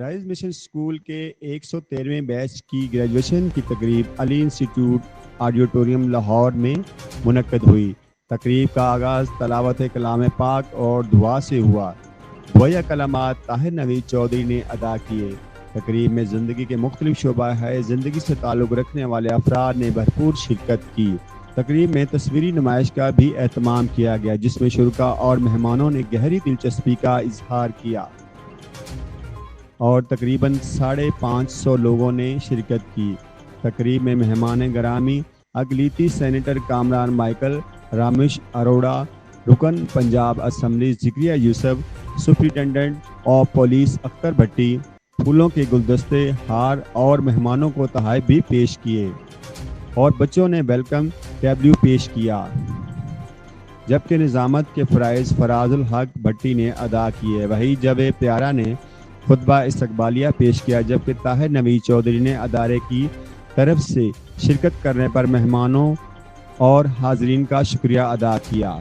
Rise mission school کے 113ویں بیچ کی graduation کی تقریب علی انسٹیٹیوٹ آڈیٹوریم لاہور میں منعقد ہوئی۔ تقریب کا آغاز تلاوت کلام پاک اور دعا سے ہوا۔ دعائیہ کلمات طاہر نوید چودھری نے ادا کیے۔ تقریب میں زندگی کے مختلف شعبہ زندگی سے تعلق رکھنے والے افراد نے بھرپور شرکت کی۔ تقریب میں تصویری نمائش کا بھی اہتمام کیا گیا، جس میں شرکاء اور مہمانوں نے گہری دلچسپی کا اظہار کیا اور تقریباً 550 لوگوں نے شرکت کی۔ تقریب میں مہمان گرامی اقلیتی سینیٹر کامران مائیکل، رامش اروڑا، رکن Punjab assembly Zakaria Yousuf, superintendent of police Akhtar Bhatti, پھولوں کے گلدستے، ہار اور مہمانوں کو تحائف بھی پیش کیے اور بچوں نے ویلکم ٹیبلو پیش کیا، جبکہ نظامت کے فرائض فراز الحق بھٹی نے ادا کیے۔ وہی جب پیارا نے خطبہ استقبالیہ پیش کیا، جبکہ طاہر نوید چودھری نے ادارے کی طرف سے شرکت کرنے پر مہمانوں اور حاضرین کا شکریہ ادا کیا۔